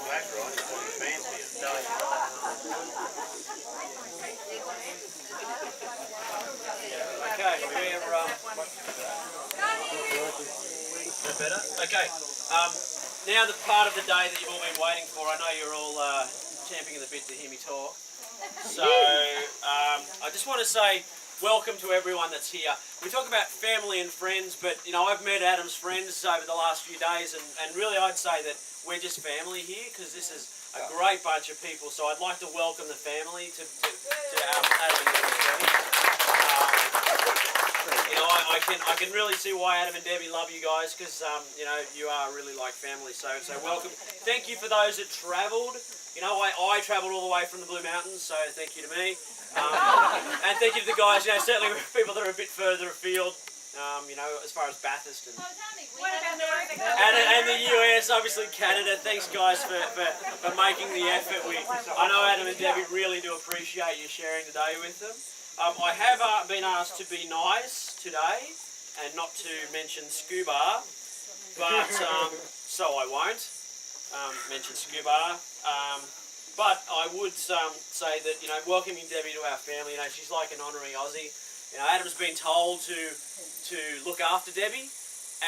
black rice, it's fancy. Okay, we're that better? Okay. Now the part of the day that you've all been waiting for. I know you're all champing at the bit to hear me talk. So I just want to say welcome to everyone that's here. We talk about family and friends, but you know, I've met Adam's friends over the last few days, and really I'd say that we're just family here because this is a great bunch of people. So I'd like to welcome the family to Adam and Debbie's wedding. You know, I can really see why Adam and Debbie love you guys because you know, you are really like family. So welcome. Thank you for those that travelled. You know, I travelled all the way from the Blue Mountains, so thank you to me. And thank you to the guys, you know, certainly people that are a bit further afield, you know, as far as Bathurst and the US, obviously Canada. Thanks guys for making the effort. I know Adam and Debbie really do appreciate you sharing the day with them. I have been asked to be nice today and not to mention scuba, but so I won't mention scuba. But I would say that, you know, welcoming Debbie to our family, you know, she's like an honorary Aussie. You know, Adam's been told to look after Debbie,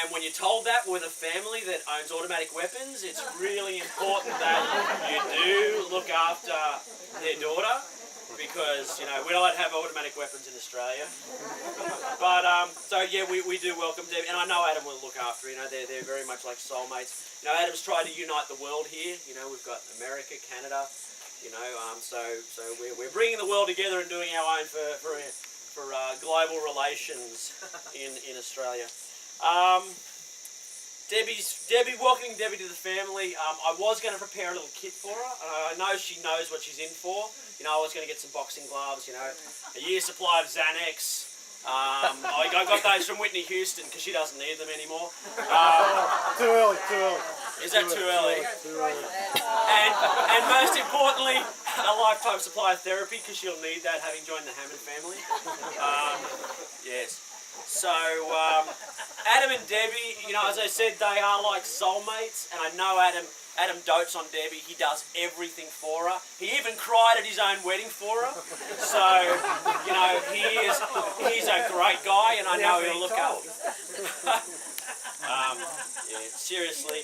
and when you're told that with a family that owns automatic weapons, it's really important that you do look after their daughter, because, you know, we don't have automatic weapons in Australia. But, so yeah, we do welcome Debbie, and I know Adam will look after her. You know, they're very much like soulmates. You know, Adam's tried to unite the world here. You know, we've got America, Canada, you know, so we're bringing the world together and doing our own for global relations in Australia. Welcoming Debbie to the family. I was going to prepare a little kit for her. I know she knows what she's in for. You know, I was going to get some boxing gloves, you know, a year's supply of Xanax. I got those from Whitney Houston because she doesn't need them anymore. Too early. Is that too early? Too early. And most importantly, a lifetime supply of therapy because she'll need that having joined the Hammond family. Yes. So, Adam and Debbie, you know, as I said, they are like soulmates, and I know Adam dotes on Debbie. He does everything for her. He even cried at his own wedding for her. So, you know, he's a great guy, and I know he'll look up. Yeah, seriously.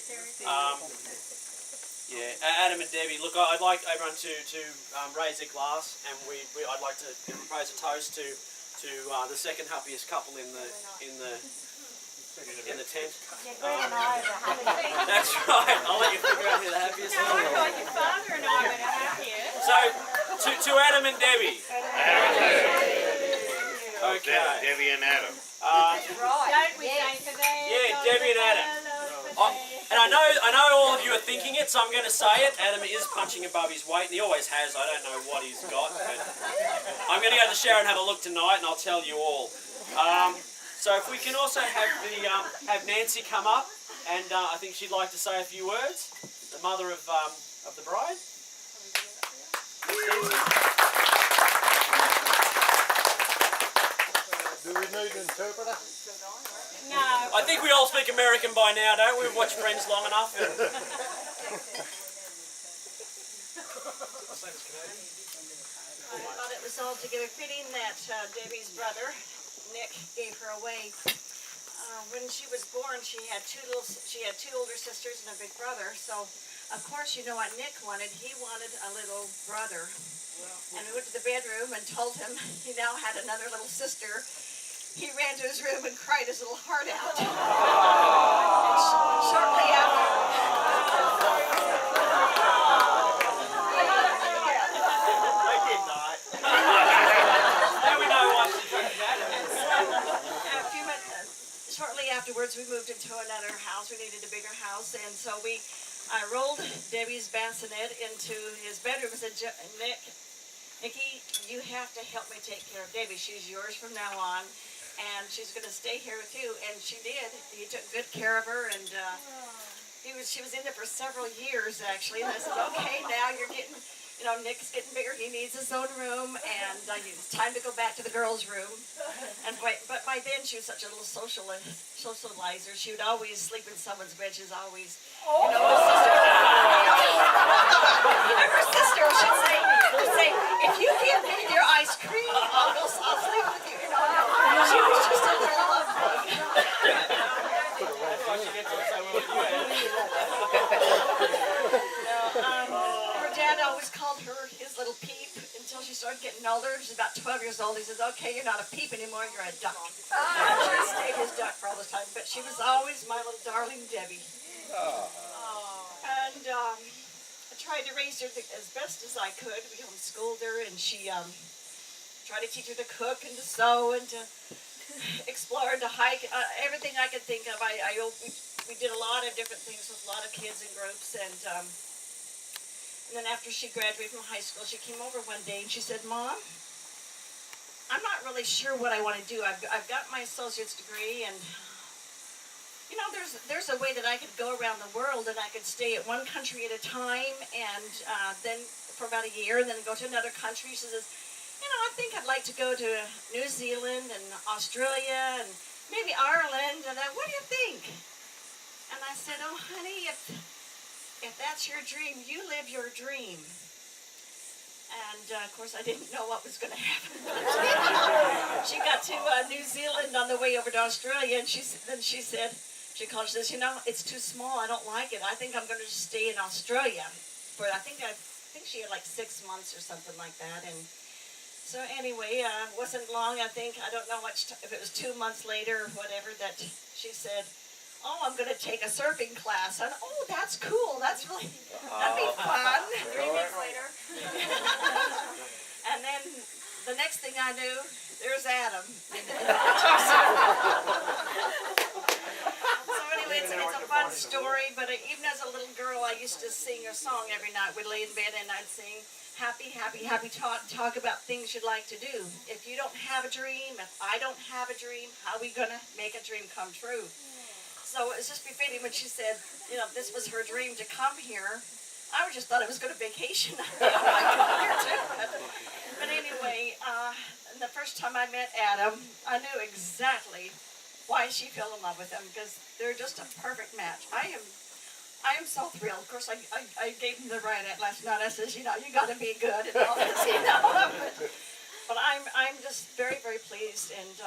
Yeah, Adam and Debbie. Look, I'd like everyone to raise their glass, and I'd like to propose a toast to the second happiest couple in the tent. That's right. I'll let you figure out who the happiest is. No, I thought your father and I were the happiest. So, to Adam and Debbie. Okay. Debbie and Adam. Don't we say for them? Yeah, Debbie and Adam. And I know all of you are thinking it, so I'm going to say it. Adam is punching above his weight, and he always has. I don't know what he's got, but I'm going to go to the shower and have a look tonight, and I'll tell you all. So if we can also have Nancy come up, and I think she'd like to say a few words. The mother of the bride. Do we need an interpreter? No. I think we all speak American by now, don't we? We've watched Friends long enough. But it was altogether fitting that Debbie's brother, Nick, gave her away. When she was born, she had two older sisters and a big brother. So, of course, you know what Nick wanted. He wanted a little brother. And we went to the bedroom and told him he now had another little sister. He ran to his room and cried his little heart out. And shortly after... I did not. Now we know why she did that. Shortly afterwards, we moved into another house. We needed a bigger house, and so I rolled Debbie's bassinet into his bedroom and said, Nicky, you have to help me take care of Debbie. She's yours from now on, and she's going to stay here with you. And she did. He took good care of her, and she was in there for several years, actually. And I said, okay, now you're getting... You know, Nick's getting bigger. He needs his own room, and it's time to go back to the girls' room. But by then, she was such a little socializer. She would always sleep in someone's bed. She was always, you know, the sisters. she started getting older, she's about 12 years old, he says, okay, you're not a peep anymore, you're a duck. She stayed his duck for all this time, but she was always my little darling Debbie. And I tried to raise her as best as I could. We homeschooled her, and she tried to teach her to cook and to sew and to explore and to hike, everything I could think of. We did a lot of different things with a lot of kids and groups, and then after she graduated from high school, she came over one day and she said, Mom, I'm not really sure what I want to do. I've got my associate's degree, and you know, there's a way that I could go around the world, and I could stay at one country at a time, and then for about a year, and then go to another country. She says, you know, I think I'd like to go to New Zealand and Australia and maybe Ireland, and what do you think? And I said, oh, honey, if that's your dream, you live your dream. And, of course, I didn't know what was going to happen. She got to New Zealand on the way over to Australia, and she said, she says, you know, it's too small. I don't like it. I think I'm going to just stay in Australia. For I think she had like 6 months or something like that. And so anyway, wasn't long. I don't know if it was 2 months later or whatever, that she said, oh, I'm going to take a surfing class. And oh, that's cool. That'd be fun. 3 weeks later. And then the next thing I knew, there's Adam. So anyway, it's a fun story, but even as a little girl, I used to sing a song every night. We'd lay in bed and I'd sing, happy, happy, happy, talk about things you'd like to do. If you don't have a dream, if I don't have a dream, how are we going to make a dream come true? So it was just befitting when she said, you know, this was her dream to come here. I just thought I was going to vacation. But anyway, the first time I met Adam, I knew exactly why she fell in love with him, because they're just a perfect match. I am so thrilled. Of course, I gave him the right at last night. I says, you know, you got to be good and all this, you know. But I'm just very, very pleased. And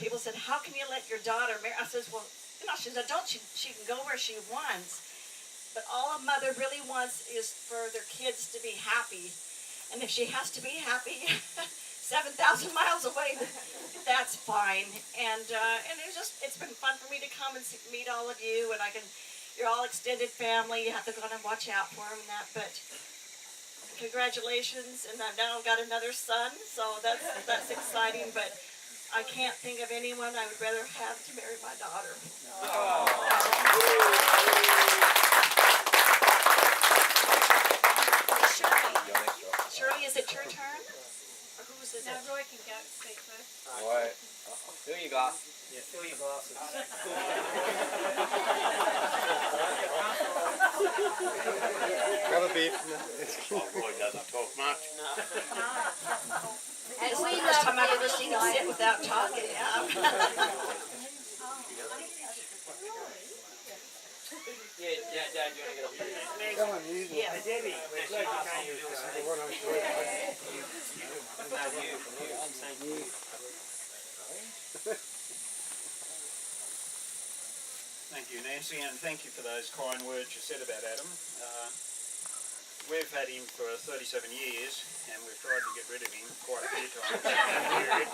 people said, how can you let your daughter marry? I says, well, you know, she's an adult. She can go where she wants. But all a mother really wants is for their kids to be happy. And if she has to be happy 7,000 miles away, that's fine. And it's been fun for me to come and meet all of you. And you're all extended family. You have to go and watch out for them and that. But congratulations. And I've now got another son, so that's exciting. But I can't think of anyone I would rather have to marry my daughter. Shirley, is it your turn? Or whose is it? Now Roy can go speak first. Roy, fill your glass. Yeah, fill your glasses. Grab a beer. Well, Roy doesn't talk much. And this is the first time I've ever seen him sit without talking. Yeah, Dad, you want to get up here? Come on, use it. Yes. Debbie, we're glad you came with us. Thank you, Nancy, and thank you for those kind words you said about Adam. We've had him for 37 years, and we've tried to get rid of him quite a few times in that period,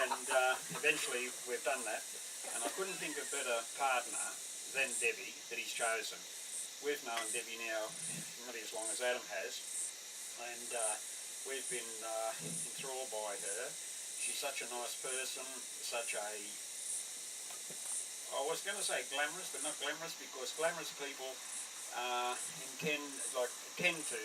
and eventually we've done that. And I couldn't think of a better partner than Debbie that he's chosen. We've known Debbie now nearly as long as Adam has, and we've been enthralled by her. She's such a nice person, such a, I was going to say glamorous, but not glamorous, because glamorous people tend to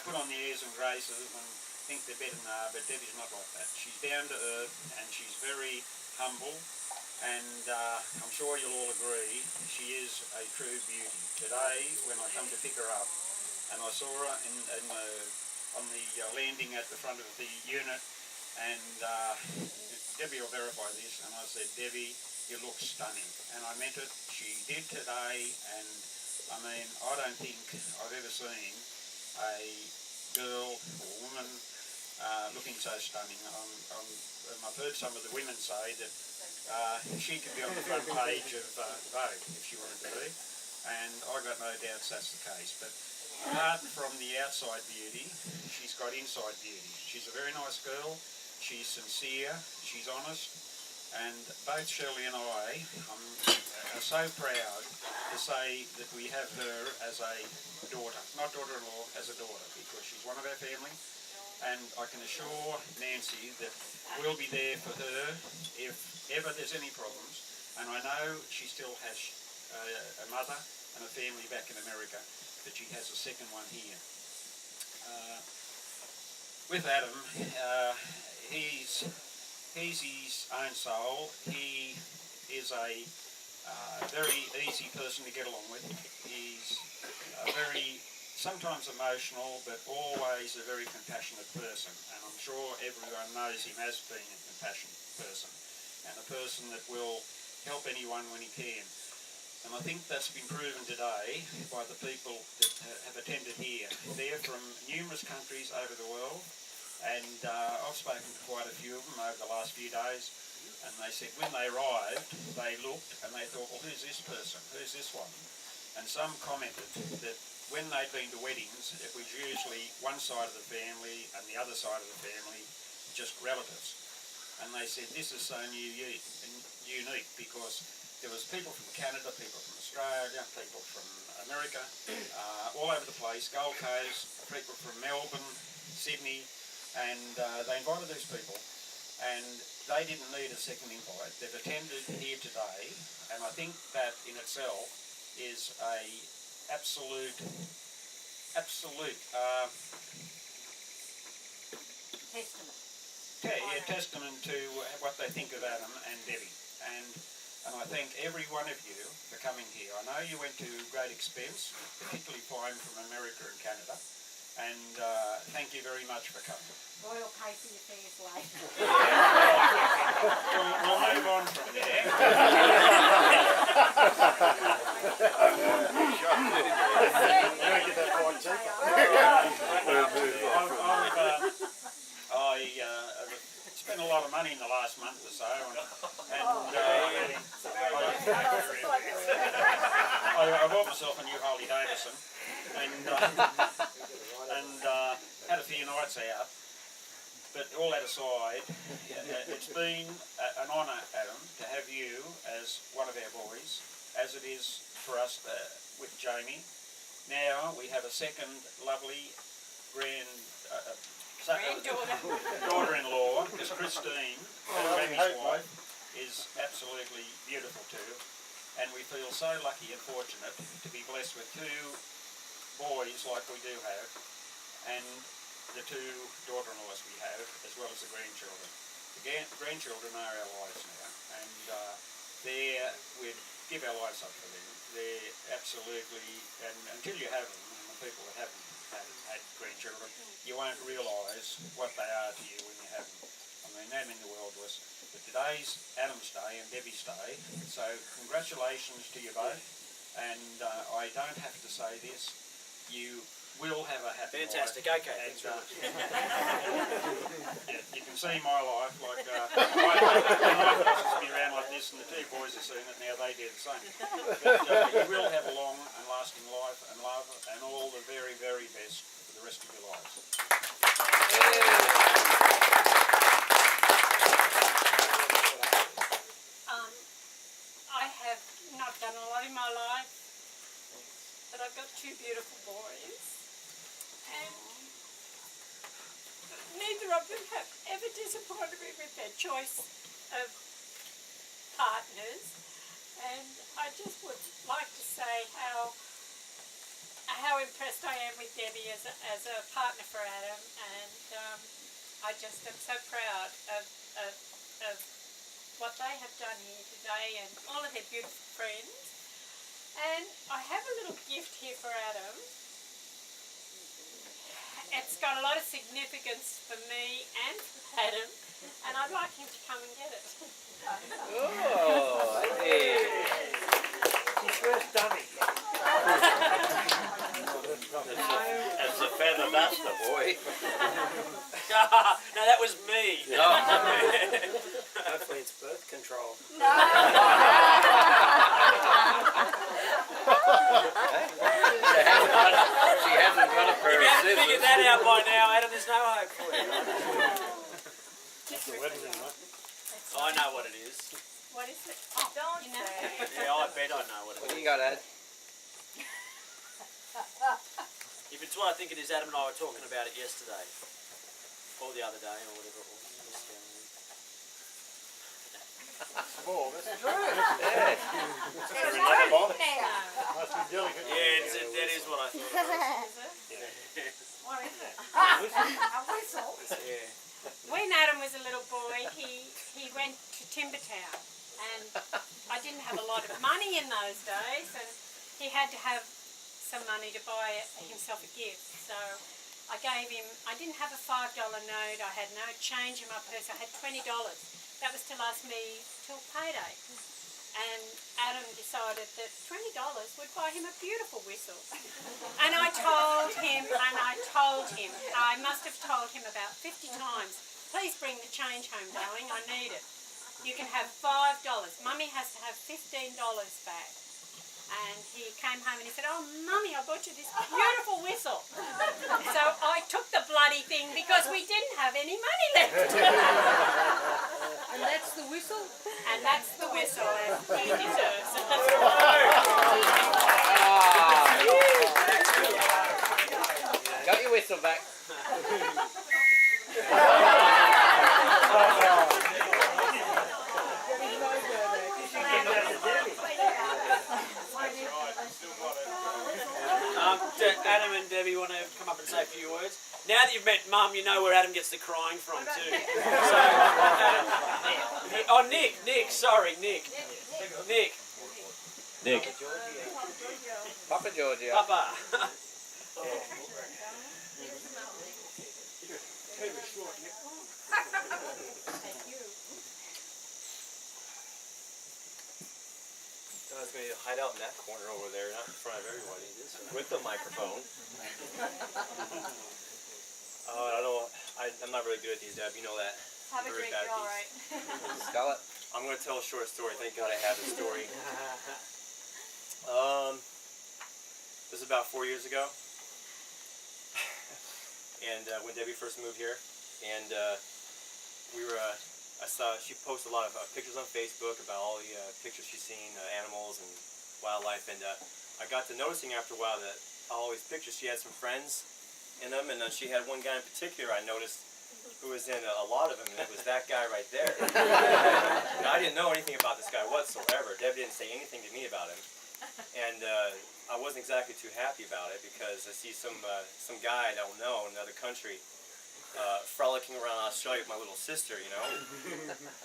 put on the airs and graces and think they're better than her, but Debbie's not like that. She's down to earth and she's very humble, and I'm sure you'll all agree she is a true beauty. Today, when I come to pick her up, and I saw her on the landing at the front of the unit, and Debbie will verify this, and I said, Debbie, you look stunning. And I meant it. She did today, and I mean, I don't think I've ever seen a girl or woman looking so stunning. And I've heard some of the women say that she could be on the front page of Vogue if she wanted to be. and I got no doubts that's the case. But apart from the outside beauty, she's got inside beauty. She's a very nice girl, she's sincere, she's honest, and both Shirley and I are so proud to say that we have her as a daughter, not daughter-in-law, as a daughter, because she's one of our family. And I can assure Nancy that we'll be there for her if ever there's any problems. And I know she still has a mother and a family back in America, but she has a second one here. With Adam, he's his own soul. He is a very easy person to get along with. He's very sometimes emotional, but always a very compassionate person. And I'm sure everyone knows him as being a compassionate person and a person that will help anyone when he can. And I think that's been proven today by the people that have attended here. They're from numerous countries over the world, and I've spoken to quite a few of them over the last few days, and they said when they arrived, they looked and they thought, well, who's this person? Who's this one? And some commented that when they'd been to weddings, it was usually one side of the family and the other side of the family, just relatives. And they said, this is so unique because there was people from Canada, people from Australia, people from America, all over the place, Gold Coast, people from Melbourne, Sydney, and they invited these people. And they didn't need a second invite. They've attended here today, and I think that in itself is a absolute testament to what they think of Adam and Debbie. And I thank every one of you for coming here. I know you went to great expense, particularly flying from America and Canada, and thank you very much for coming. Royal pay for your fares later. We'll move on from there. I spent a lot of money in the last month or so, and I bought myself a new Harley Davidson, and had a few nights out. But all that aside, it's been an honour, Adam, to have you as one of our boys, as it is for us with Jamie. Now we have a second lovely daughter-in-law, because Christine, Jamie's wife, is absolutely beautiful too. And we feel so lucky and fortunate to be blessed with two boys like we do have, and the two daughter-in-laws we have, as well as the grandchildren. The grandchildren are our lives now, and we'd give our lives up for them. They're absolutely, and until you have them, and the people that haven't had grandchildren, you won't realise what they are to you when you have them. I mean, they mean the world to us. But today's Adam's Day and Debbie's Day, so congratulations to you both. And I don't have to say this, you will have a happy Fantastic. life. Okay. And, you can see my life, like my life used to be around like this, and the two boys are seeing it now. They do the same. But you will have a long and lasting life and love, and all the very, very best for the rest of your lives. I have not done a lot in my life, but I've got two beautiful boys, and neither of them have ever disappointed me with their choice of partners. And I just would like to say how impressed I am with Debbie as a partner for Adam, and I just am so proud of what they have done here today and all of their beautiful friends. And I have a little gift here for Adam. It's got a lot of significance for me and for Adam, and I'd like him to come and get it. Oh, hey. His first dummy. It's a feather duster, boy. No, that was me. Hopefully it's birth control. The wedding ring, huh? I know what it is. What is it? Oh, Don't you know. say. Yeah, I bet I know what it What do is. you got, Ed? If it's what I think it is, Adam and I were talking about it yesterday. Or the other day, or whatever it was. Oh, that's It's Must be delicate. Yeah, that is what I thought it What is it? was. Yeah. When Adam was a little boy, he went to Timbertown, and I didn't have a lot of money in those days, and he had to have some money to buy himself a gift. So I gave him, I didn't have a $5 note, I had no change in my purse, I had $20. That was to last me till payday. And Adam decided that $20 would buy him a beautiful whistle. And I told him, I must have told him about 50 times, please bring the change home, darling, I need it. You can have $5. Mummy has to have $15 back. And he came home and he said, oh, Mummy, I bought you this beautiful whistle. So I took the bloody thing because we didn't have any money left. And that's the whistle? And that's the whistle, and he deserves it. Got your whistle back. Adam and Debbie want to come up and say a few words. Now that you've met Mum, you know where Adam gets the crying from too. So, oh, Nick, sorry, Nick. Papa Georgia. Papa. I was going to hide out in that corner over there, not in front of everybody, with the microphone. I don't know. I'm not really good at these, Deb. You know that. Have a I'm very drink, bad you're at all these. right. Scarlett. I'm going to tell a short story. Thank God I have a story. This is about 4 years ago. And when Debbie first moved here, and I saw she posted a lot of pictures on Facebook about all the pictures she's seen, animals and wildlife, and I got to noticing after a while that all these pictures, she had some friends in them, and she had one guy in particular I noticed who was in a lot of them, and it was that guy right there. And I didn't know anything about this guy whatsoever. Debbie didn't say anything to me about him, and I wasn't exactly too happy about it because I see some guy I don't know in another country frolicking around Australia with my little sister, you know.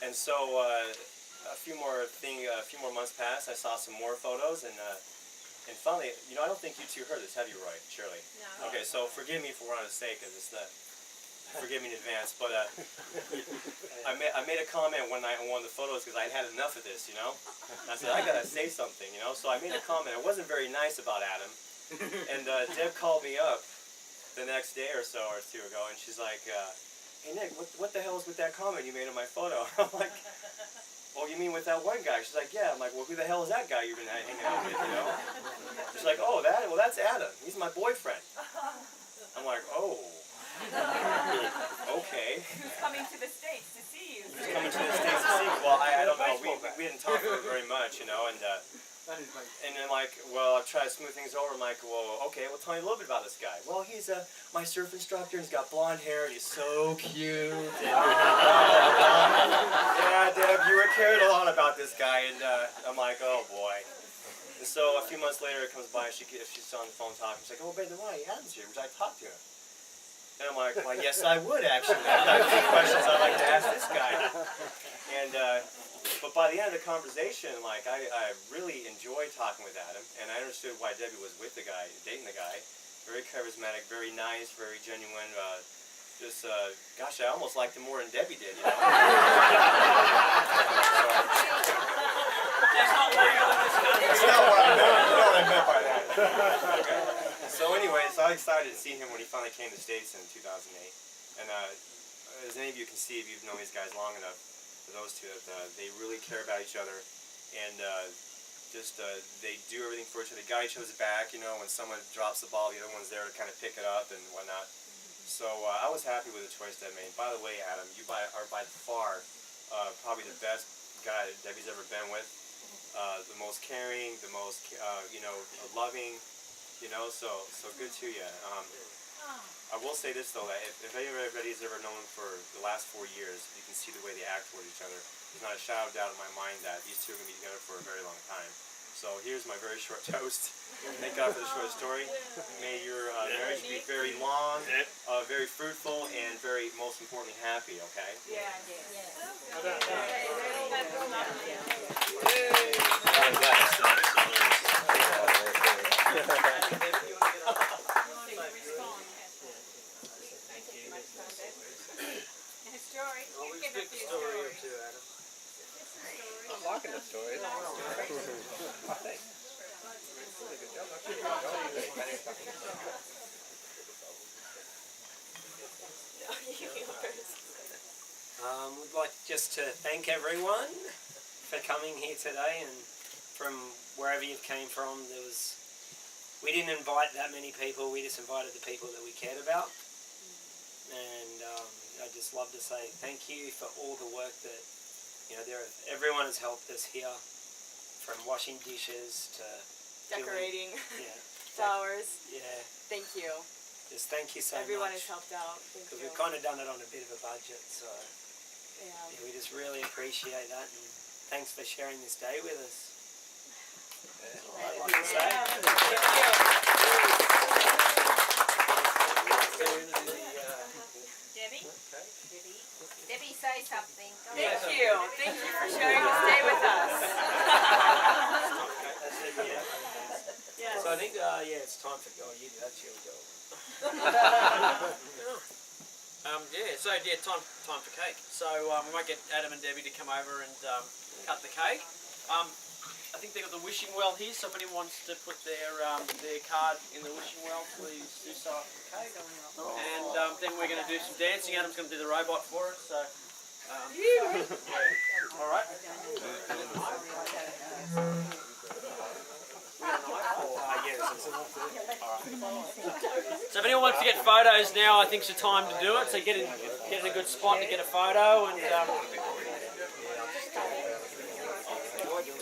And so a few more months passed. I saw some more photos, and finally, you know, I don't think you two heard this, have you, Roy, Shirley? No. Okay, so forgive me for what I say, because it's not. Forgive me in advance, but I made a comment one night on one of the photos because I'd had enough of this, you know. I said I gotta say something, you know. So I made a comment. It wasn't very nice about Adam, and Deb called me up the next day or so or two ago, and she's like, hey Nick, what the hell is with that comment you made on my photo? I'm like, well, you mean with that one guy? She's like, yeah. I'm like, well, who the hell is that guy you've been hanging out with, you know? She's like, oh, that's Adam. He's my boyfriend. I'm like, oh, okay. Who's coming to the States to see you? He's coming to the States to see me. Well, I don't know. We didn't talk very much, you know, and then like, well, I've tried to smooth things over. I'm like, well, okay, well, tell me a little bit about this guy. Well, he's my surf instructor. He's got blonde hair. And he's so cute. And, yeah, Deb, you were carried a lot about this guy, and I'm like, oh boy. And so a few months later, it comes by. She's on the phone talking. She's like, oh, baby, why? Adam's here. Would I talk to him? And I'm like, well, yes, I would actually. I've got a few questions I'd like to ask this guy. And but by the end of the conversation, like I really enjoyed talking with Adam, and I understood why Debbie was with the guy, dating the guy. Very charismatic, very nice, very genuine. Gosh, I almost liked him more than Debbie did. You know? That's not legal in this country. That's not what I meant. You know what I meant by that. Okay. So anyway, so I excited to see him when he finally came to the States in 2008. And as any of you can see, if you've known these guys long enough, for those two, they really care about each other, and they do everything for each other. They got each other's back, you know. When someone drops the ball, the other one's there to kind of pick it up and whatnot. So I was happy with the choice that I made. By the way, Adam, you are by far probably the best guy that Debbie's ever been with. The most caring, the most loving. So good to you. I will say this though, that if anybody's ever known for the last 4 years, you can see the way they act toward each other. There's not a shadow of doubt in my mind that these two are going to be together for a very long time. So here's my very short toast. Thank God for the short story. May your marriage be very long, very fruitful, and very, most importantly, happy, okay? I'm liking the story. We'd like just to thank everyone for coming here today, and from wherever you came from. We didn't invite that many people. We just invited the people that we cared about, and I'd just love to say thank you for all the work that everyone has helped us here, from washing dishes to Decorating, doing, flowers. Thank you. Just thank you so Everyone much. has helped out. Thank Because you. we've kind of done it on a bit of a budget, so Yeah. we just really appreciate that, and thanks for sharing this day with us. I'd like to say. Debbie, say something. Thank you. Thank you for sharing this day with us. So I think, it's time for God. That's your job. Time for cake. So we might get Adam and Debbie to come over and cut the cake. I think they've got the wishing well here, so if anyone wants to put their card in the wishing well, please do so after the cake. And then we're going to do some dancing. Adam's going to do the robot for us. So, all right. So if anyone wants to get photos now, I think's the time to do it. So get in a good spot to get a photo, and I bought a piece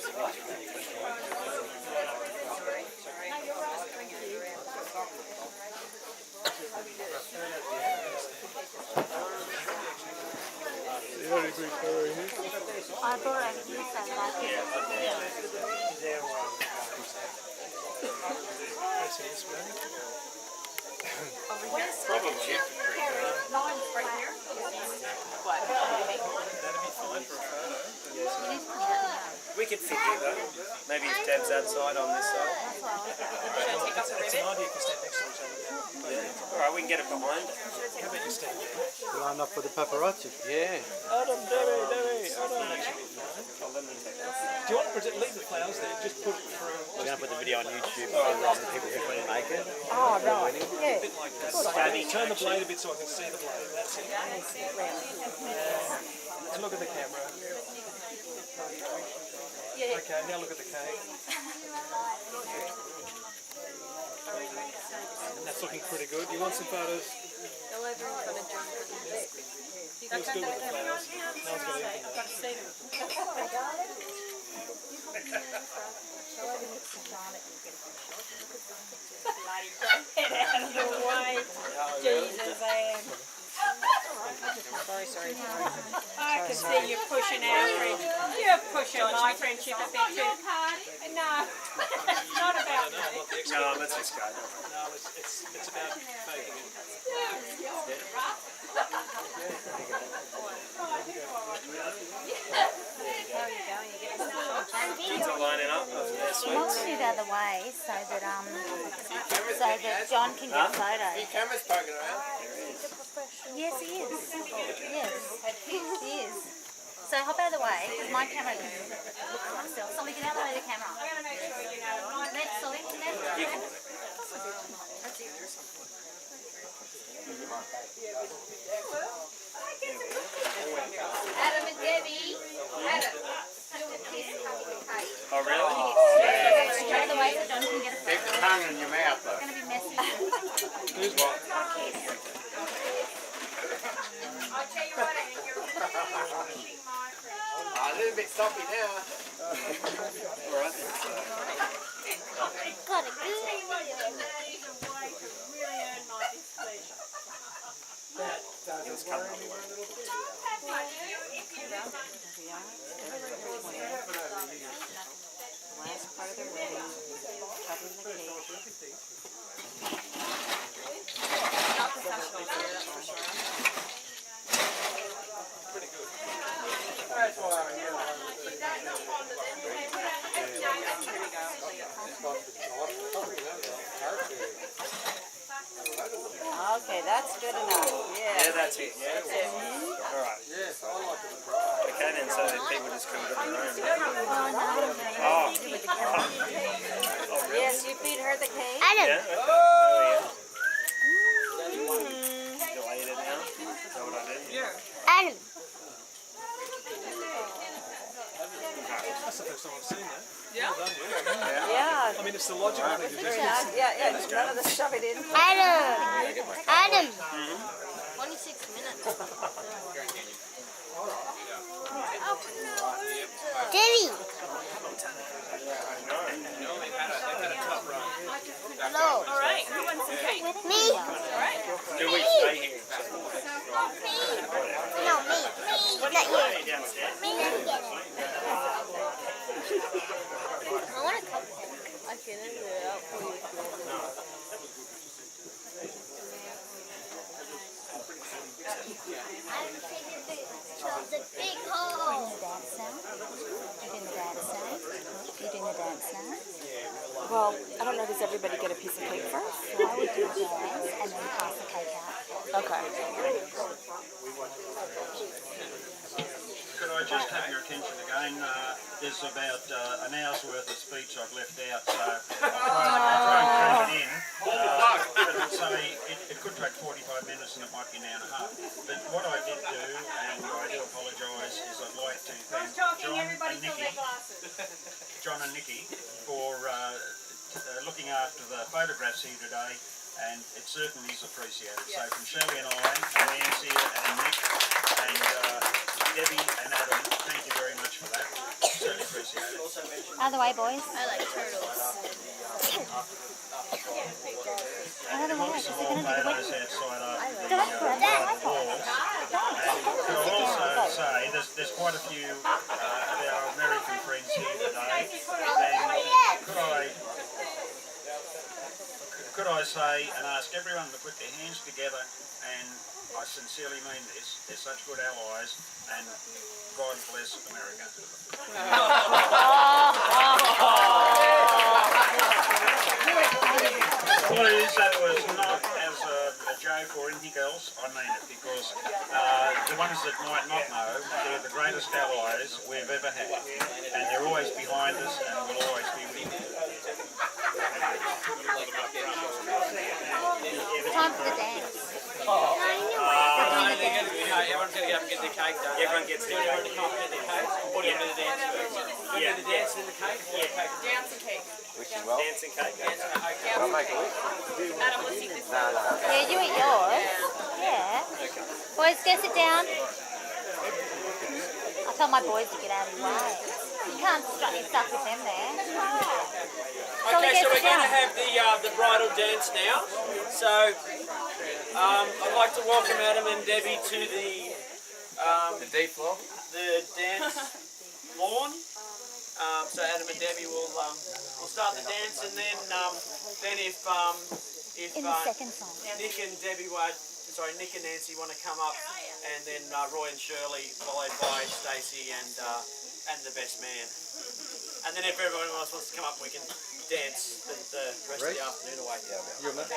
of we could fit here though. Maybe if Deb's outside on this side. Alright, we can get it behind. Line up for the paparazzi. Yeah. Adam, Debbie. Do you want to leave the flowers there? Just put it through. We're going to put the video on YouTube for the people who couldn't make it. Oh, right. Yeah. Turn the blade a bit so I can see the blade. That's it. And look at the camera. Okay, now look at the cake. And that's looking pretty good. You want some photos? Looks good with the flowers. No one's got anything. Jesus, Anne. Sorry. I can see you pushing our friendship. You're pushing my friendship a bit too. No, it's not about me. No, let's just go. No, it's about faking it. Kids are lining up after their She wants to sweets. do the other way so that John can get a photo. Camera's poking around. Yes, he is. Yes, he is. So hop out of the way, because my camera can look like still. Solly, get out of the way of the camera. Left, Solly, left. Adam and Debbie. Adam. Do a kiss, hug, and cake. Oh, really? Get out of the way so John can get a photo. Keep the tongue in your mouth though. It's going to be messy. Who's what? stop you now. Got it good. Last part of the wedding, covering the cake. Not professional here, that's for sure. That's why Okay, that's good enough. Yeah. Yeah, that's it. Yeah. That's it. All right. yes, I like it. Okay, then so people just come to their own. Oh, Oh. Yes, you feed her the cake. Adam. Yeah. Okay. Oh, yeah. Mm. You'll eat it now. Is that what I did? Yeah. Adam. That's the first time I've seen that. Yeah. Well done, yeah. Yeah. I mean, it's the logical thing to do. Yeah, just none of the shove it in. Adam. 26 minutes. Debbie. Hello. All right, who wants some cake? Me. Do we stay here? No, me. Not you. Downstairs. Me. I want a cup. I can end it out for you. The big hole. Dance now? You doing the dance now? You doing the dance now? Well, I don't know, does everybody get a piece of cake first? So I would do the dance and then pass the cake out. Okay. Could I just have your attention again? There's about an hour's worth of speech I've left out, so I'll try and cram it in. But I'd say it could take 45 minutes and it might be an hour and a half. But what I did do, and I do apologise, is I'd like to thank John and Nikki for looking after the photographs here today, and it certainly is appreciated. So from Shelley and I, and Nancy and Nick, and Debbie and Adam, thank you very much for that. Certainly appreciate it. Out of the way, boys. I like turtles. Out of the way. Look, some more photos outside after Did I grab that? walls. And could I also say, there's quite a few of our American friends here today. And could I say and ask everyone to put their hands together, and I sincerely mean this, they're such good allies, and God bless America. Please, that was not as a joke or anything else, I mean it, because the ones that might not know, they're the greatest allies we've ever had, and they're always behind us and will always be with us. Time for the dance. Everyone's going to get up and get their cake done. Everyone gets their Everyone to come and get their cake. Or do you want to do the dance first? Do you want to do the dance and the cake? Yeah. Dance and cake. Wishing well. Dancing cake. I'll make a wish. Adam, let's eat this. Yeah, you eat yours. Yeah. Boys, go sit down. I tell my boys to get out of your way. You can't strut your stuff with them there. Okay, so we're going to have the bridal dance now. So I'd like to welcome Adam and Debbie to the deep floor. the dance lawn. So Adam and Debbie will start the dance, and then if In the second song. Nick and Nick and Nancy want to come up, and then Roy and Shirley, followed by Stacey and the best man. And then if everyone else wants to come up, we can dance the rest of the afternoon away. You're not?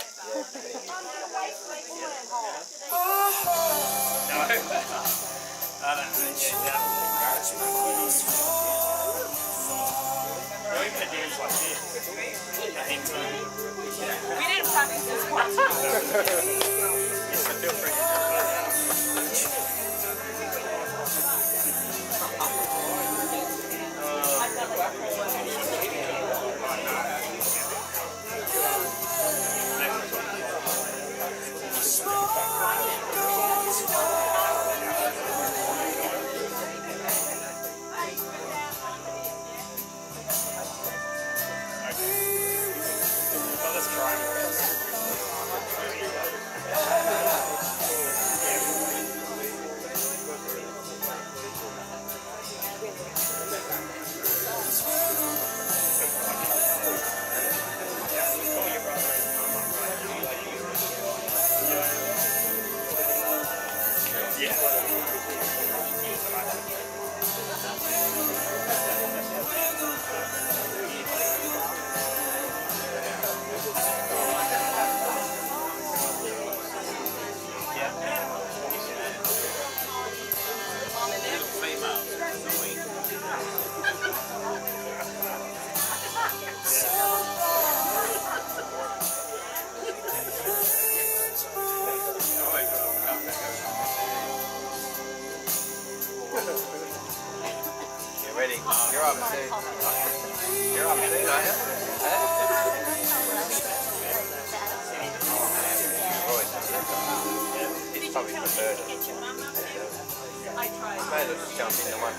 I don't know. We're going to dance like this. I think so. We didn't practice this one. Yes, so feel free to jump in now. You're up soon. You're up soon, aren't you? He's probably preferred it. I tried. May as well just jump into one.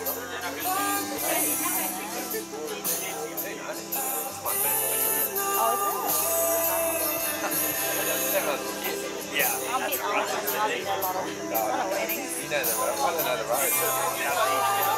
Yeah. I'm a bit older. I've been a lot of weddings. You know the road. I don't know the road.